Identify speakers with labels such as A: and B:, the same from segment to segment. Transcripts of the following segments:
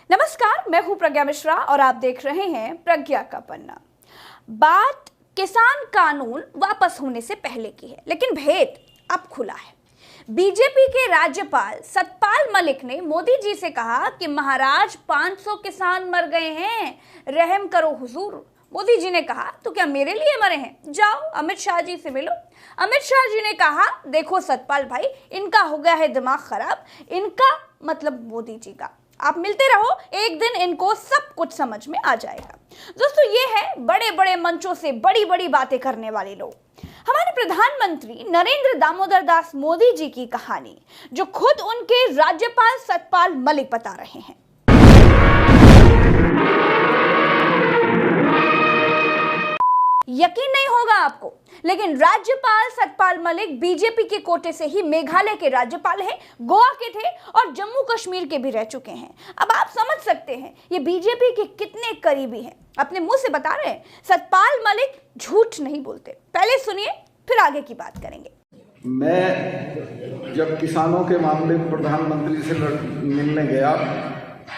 A: नमस्कार, मैं हूं प्रज्ञा मिश्रा और आप देख रहे हैं प्रज्ञा का पन्ना। बात किसान कानून वापस होने से पहले की है, लेकिन भेद अब खुला है। बीजेपी के राज्यपाल सतपाल मलिक ने मोदी जी से कहा कि महाराज 500 किसान मर गए हैं, रहम करो हुजूर। मोदी जी ने कहा तो क्या मेरे लिए मरे हैं, जाओ अमित शाह जी से मिलो। अमित शाह जी ने कहा देखो सतपाल भाई, इनका हो गया है दिमाग खराब, इनका मतलब मोदी जी का। आप मिलते रहो, एक दिन इनको सब कुछ समझ में आ जाएगा। दोस्तों, ये है बड़े बड़े मंचों से बड़ी बड़ी बातें करने वाले लोग। हमारे प्रधानमंत्री नरेंद्र दामोदर दास मोदी जी की कहानी, जो खुद उनके राज्यपाल सतपाल मलिक बता रहे हैं। यकीन नहीं होगा आपको, लेकिन राज्यपाल सतपाल मलिक बीजेपी के कोटे से ही मेघालय के राज्यपाल हैं, गोवा के थे और जम्मू कश्मीर के भी रह चुके हैं। अब आप समझ सकते हैं ये बीजेपी के कितने करीबी हैं। अपने मुंह से बता रहे हैं, सतपाल मलिक झूठ नहीं बोलते। पहले सुनिए, फिर आगे की बात करेंगे।
B: मैं जब किसानों के मामले में प्रधानमंत्री से मिलने गया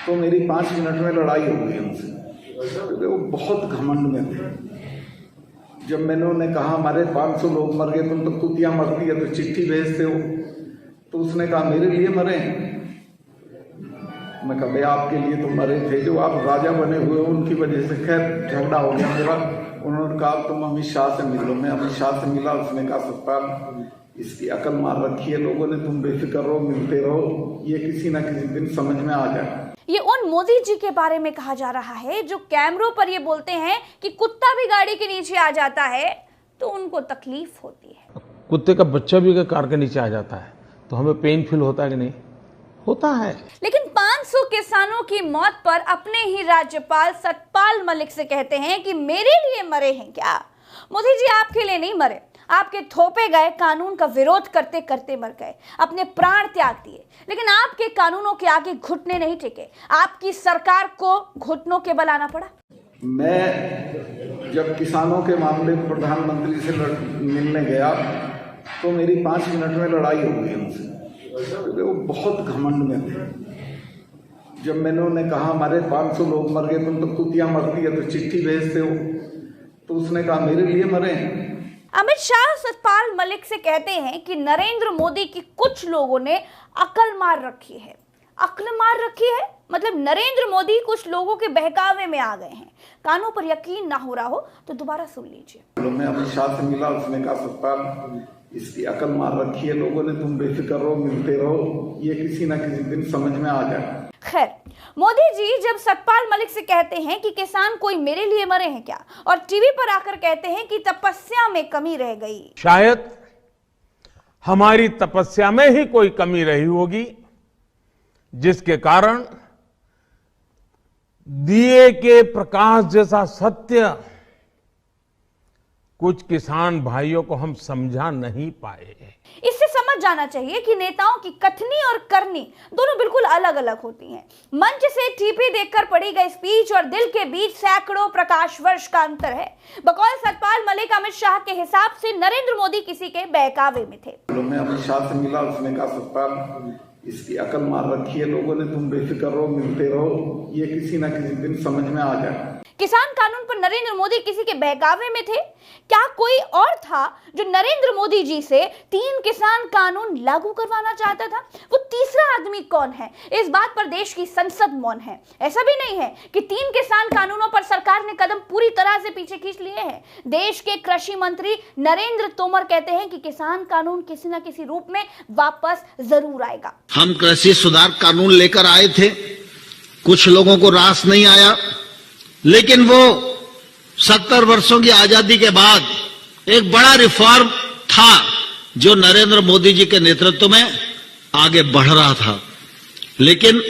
B: तो मेरी 5 मिनट में लड़ाई हो गई उनसे, क्योंकि वो बहुत घमंड में थे। जब मैंने उन्हें कहा हमारे 500 लोग मर गए, तुम तो कुतिया मरती है तो चिट्ठी भेजते हो, तो उसने कहा मेरे लिए मरे। मैं कहा भाई आपके लिए तो मरे थे, जो आप राजा बने हुए हो उनकी वजह से। खैर झगड़ा हो गया मेरा। उन्होंने कहा तुम अमित शाह से मिलो। मैं अमित शाह से मिला। उसने कहा सतपाल इसकी अकल मार रखी है लोगों ने, तुम बेफिक्र रहो, मिलते रहो, ये किसी ना किसी दिन समझ में आ जाए।
A: ये उन मोदी जी के बारे में कहा जा रहा है जो कैमरों पर ये बोलते हैं कि कुत्ता भी गाड़ी के नीचे आ जाता है तो उनको तकलीफ होती है।
C: कुत्ते का बच्चा भी अगर कार के नीचे आ जाता है तो हमें पेन फील होता है कि नहीं? होता है। लेकिन
A: 500 किसानों की मौत पर अपने ही राज्यपाल सतपाल मलिक से कहते हैं कि मेरे लिए मरे हैं क्या? मोदी जी आपके लिए नहीं मरे, आपके थोपे गए कानून का विरोध करते करते मर गए, अपने प्राण त्याग दिए। लेकिन आपके कानूनों के आगे घुटने नहीं टिके, आपकी सरकार को घुटनों के बल आना पड़ा।
B: मैं जब किसानों के मामले में प्रधानमंत्री से मिलने गया तो मेरी 5 मिनट में लड़ाई हो गई उनसे, क्योंकि वो बहुत घमंड में थे। जब मैंने उन्हें कहा हमारे 500 लोग मर गए, तुम तो कुतिया मरती है तो चिट्ठी भेजते हो, तो उसने कहा मेरे लिए मरे।
A: अमित शाह सतपाल मलिक से कहते हैं कि नरेंद्र मोदी की कुछ लोगों ने अकल मार रखी है। अकल मार रखी है मतलब नरेंद्र मोदी कुछ लोगों के बहकावे में आ गए हैं। कानों पर यकीन ना हो रहा हो तो दोबारा सुन लीजिए।
B: मैं अमित शाह से मिला। उसने कहा सतपाल इसकी अकल मार रखी है लोगों ने, तुम बेफिक्र रहो, मिलते रहो, ये किसी ना किसी दिन समझ में आ जाए।
A: खैर, मोदी जी जब सतपाल मलिक से कहते हैं कि किसान कोई मेरे लिए मरे हैं क्या, और टीवी पर आकर कहते हैं कि तपस्या में कमी रह गई,
C: शायद हमारी तपस्या में ही कोई कमी रही होगी, जिसके कारण दिए के प्रकाश जैसा सत्य कुछ किसान भाइयों को हम समझा नहीं पाए।
A: इससे समझ जाना चाहिए कि नेताओं की कथनी और करनी दोनों बिल्कुल अलग अलग होती हैं। मंच से टीपी देखकर पढ़ी गई स्पीच और दिल के बीच सैकड़ों प्रकाश वर्ष का अंतर है। बकौल सतपाल मलिक, अमित शाह के हिसाब से नरेंद्र मोदी किसी के बहकावे में थे।
B: मैं अमित शाह से मिला। उसने कहा सतपाल इसकी अकल मार रखी है लोगों ने, तुम बेफिक्र रहो, मिलते रहो, ये किसी ना किसी दिन समझ में आ जाए।
A: किसान कानून पर नरेंद्र मोदी किसी के बहकावे में थे? क्या कोई और था जो नरेंद्र मोदी जी से 3 किसान कानून लागू करवाना चाहता था? वो तीसरा आदमी कौन है? इस बात पर देश की संसद मौन है। ऐसा भी नहीं है कि 3 किसान कानूनों पर सरकार ने कदम पूरी तरह से पीछे खींच लिए हैं। देश के कृषि मंत्री नरेंद्र तोमर कहते हैं कि किसान कानून किसी न किसी रूप में वापस जरूर आएगा।
D: हम कृषि सुधार कानून लेकर आए थे, कुछ लोगों को रास नहीं आया, लेकिन वो 70 वर्षों की आजादी के बाद एक बड़ा रिफॉर्म था जो नरेंद्र मोदी जी के नेतृत्व में आगे बढ़ रहा था। लेकिन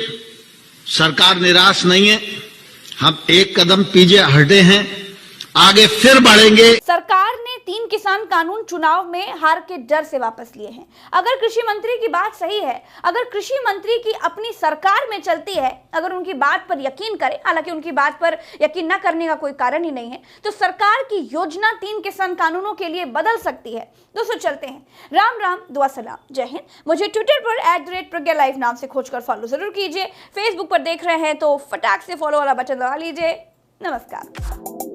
D: सरकार निराश नहीं है, हम एक कदम पीछे हटे हैं, आगे फिर बढ़ेंगे।
A: सरकार ने 3 किसान कानून चुनाव में हार के डर से वापस लिए हैं। अगर कृषि मंत्री की बात सही है, अगर कृषि मंत्री की अपनी सरकार में चलती है, अगर उनकी बात पर यकीन करें, हालांकि उनकी बात पर यकीन न करने का कोई कारण ही नहीं है, तो सरकार की योजना 3 किसान कानूनों के लिए बदल सकती है। दोस्तों चलते हैं। राम राम, दुआ सलाम, जय हिंद। मुझे ट्विटर पर @प्रज्ञा लाइव नाम से खोजकर फॉलो जरूर कीजिए। फेसबुक पर देख रहे हैं तो फटाक से फॉलो वाला बटन दबा लीजिए। नमस्कार।